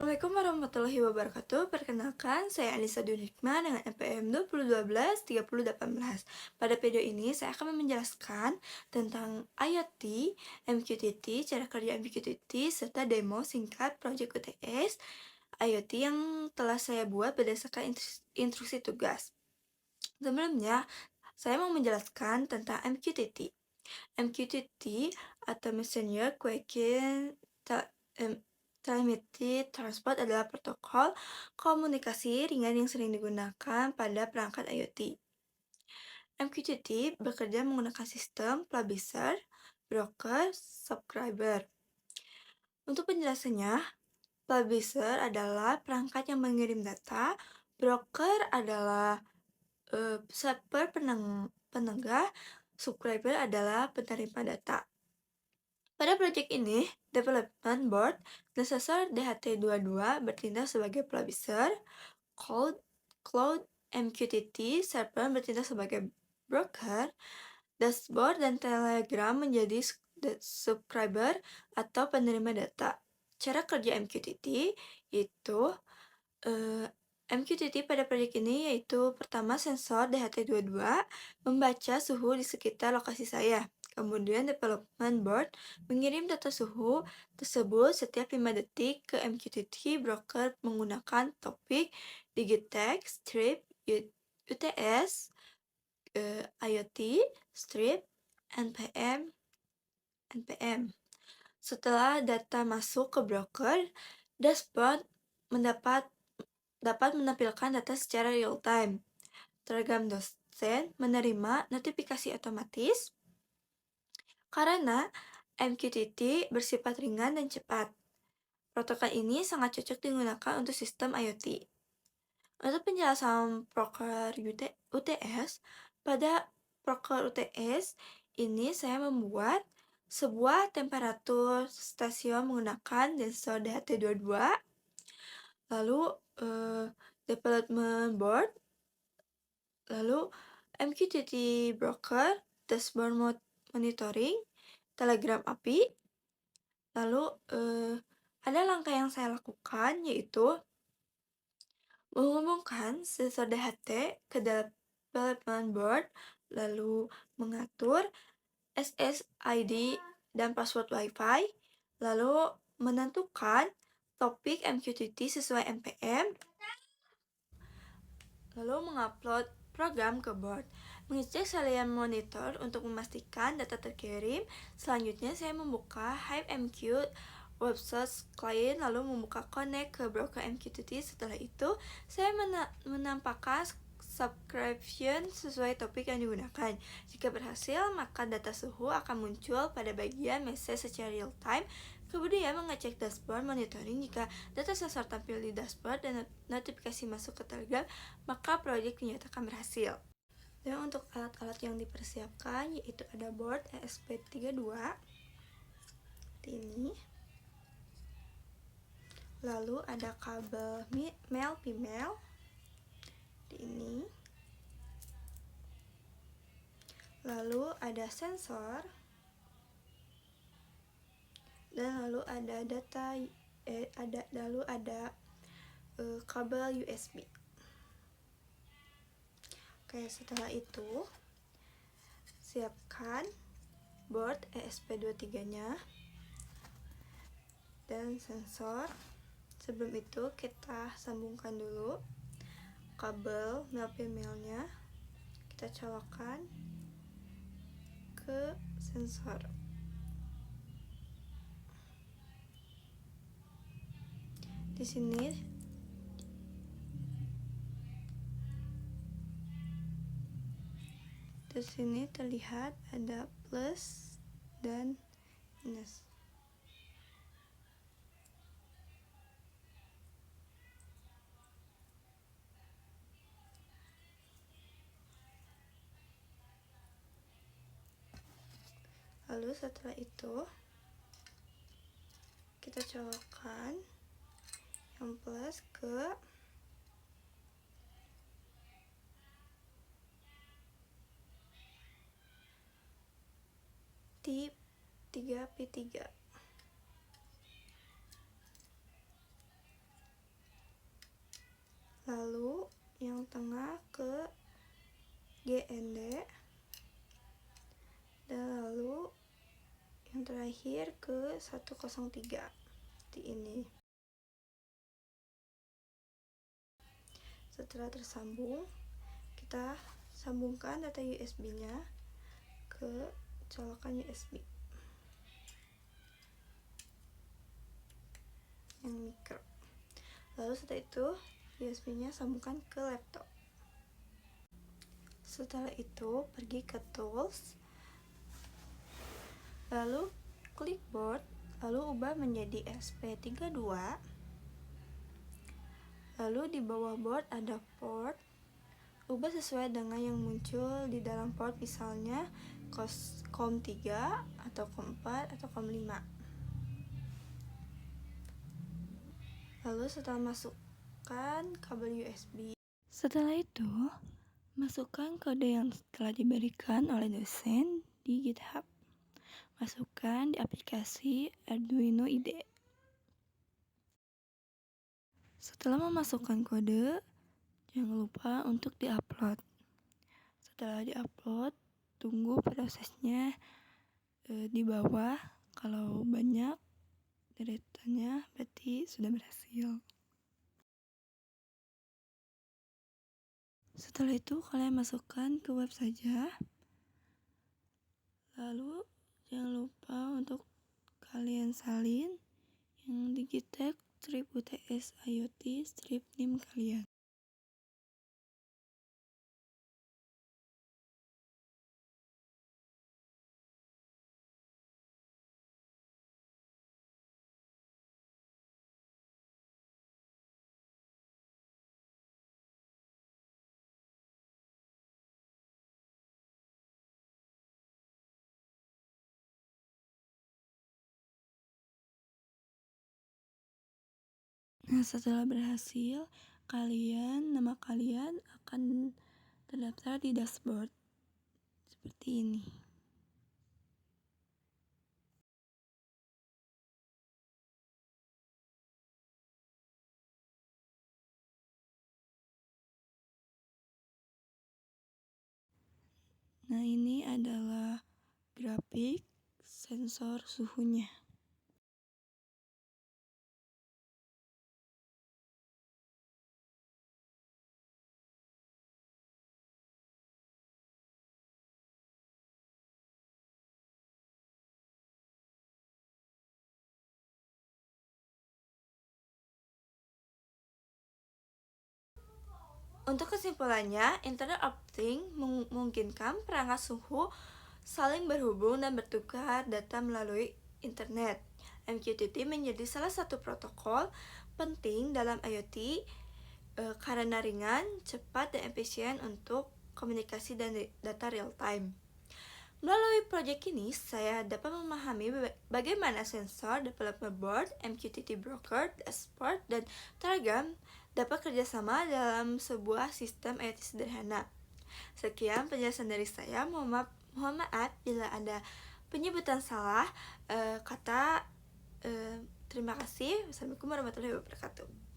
Assalamualaikum warahmatullahi wabarakatuh. Perkenalkan, saya Anissa Dwi Hikmah dengan NPM 2012-3018. Pada video ini, saya akan menjelaskan tentang IoT, MQTT, cara kerja MQTT, serta demo singkat Project UTS IoT yang telah saya buat berdasarkan instruksi tugas. Sebelumnya, saya mau menjelaskan tentang MQTT. MQTT atau Messenger Query Telemetry Transport adalah protokol komunikasi ringan yang sering digunakan pada perangkat IoT. MQTT bekerja menggunakan sistem publisher, broker, subscriber. Untuk penjelasannya, publisher adalah perangkat yang mengirim data, broker adalah server penenggah, subscriber adalah penerima data. Pada proyek ini, Development Board dan sensor DHT22 bertindak sebagai publisher, Cloud MQTT Server bertindak sebagai broker, Dashboard dan Telegram menjadi subscriber atau penerima data. Cara kerja MQTT itu MQTT pada proyek ini yaitu pertama sensor DHT22 membaca suhu di sekitar lokasi saya. Kemudian development board mengirim data suhu tersebut setiap 5 detik ke MQTT broker menggunakan topik, digitag, strip, UTS, IoT, strip, NPM. Setelah data masuk ke broker, dashboard dapat menampilkan data secara real time. Telegram dosen menerima notifikasi otomatis karena MQTT bersifat ringan dan cepat. Protokol ini sangat cocok digunakan untuk sistem IoT. Untuk penjelasan Proker UTS, pada Proker UTS ini saya membuat sebuah temperatur stasiun menggunakan sensor DHT22, lalu development board, lalu MQTT broker, dashboard monitoring, Telegram API. Lalu ada langkah yang saya lakukan yaitu menghubungkan sensor DHT ke development board, lalu mengatur SSID dan password WiFi, lalu menentukan topik MQTT sesuai NPM, lalu mengupload program ke board, mengecek salinan monitor untuk memastikan data terkirim. Selanjutnya saya membuka HiveMQ website client lalu membuka connect ke broker MQTT. Setelah itu saya menampakkan subscription sesuai topik yang digunakan. Jika berhasil, maka data suhu akan muncul pada bagian message secara real time. Kemudian mengecek dashboard monitoring. Jika data sensor tampil di dashboard dan notifikasi masuk ke Telegram, maka proyek dinyatakan berhasil. Dan untuk alat-alat yang dipersiapkan yaitu ada board ESP32 ini, lalu ada kabel male female ini, lalu ada sensor, dan lalu ada kabel USB. Oke, setelah itu siapkan board ESP23-nya dan sensor. Sebelum itu kita sambungkan dulu kabel male female-nya, kita colokkan ke sensor. Di sini terlihat ada plus dan minus. Lalu setelah itu kita colokkan yang plus ke tip 3P3. lalu yang tengah ke GND, dan lalu yang terakhir ke 103 seperti ini. Setelah tersambung, kita sambungkan data USB-nya ke colokan USB yang mikro. Lalu setelah itu USB-nya sambungkan ke laptop. Setelah itu pergi ke tools, lalu klik board, lalu ubah menjadi SP32. Lalu di bawah board ada port, ubah sesuai dengan yang muncul di dalam port, misalnya COM3 atau COM4 atau COM5. Lalu setelah masukkan kabel USB, setelah itu masukkan kode yang telah diberikan oleh dosen di GitHub. Masukkan di aplikasi Arduino IDE. Setelah memasukkan kode, jangan lupa untuk diupload. Setelah diupload, tunggu prosesnya di bawah. Kalau banyak deretannya, berarti sudah berhasil. Setelah itu kalian masukkan ke web saja. Lalu jangan lupa untuk kalian salin yang Digitech strip UTS IoT strip NIM kalian. Nah, setelah berhasil, nama kalian akan terdaftar di dashboard seperti ini. Nah, ini adalah grafik sensor suhunya. Untuk kesimpulannya, Internet of Things memungkinkan perangkat suhu saling berhubung dan bertukar data melalui internet. MQTT menjadi salah satu protokol penting dalam IoT karena ringan, cepat, dan efisien untuk komunikasi dan data real time. Melalui proyek ini, saya dapat memahami bagaimana sensor, developer board, MQTT broker, dashboard, dan Telegram dapat kerjasama dalam sebuah sistem IoT sederhana. Sekian penjelasan dari saya. Mohon maaf bila ada penyebutan salah kata. Terima kasih. Wassalamualaikum warahmatullahi wabarakatuh.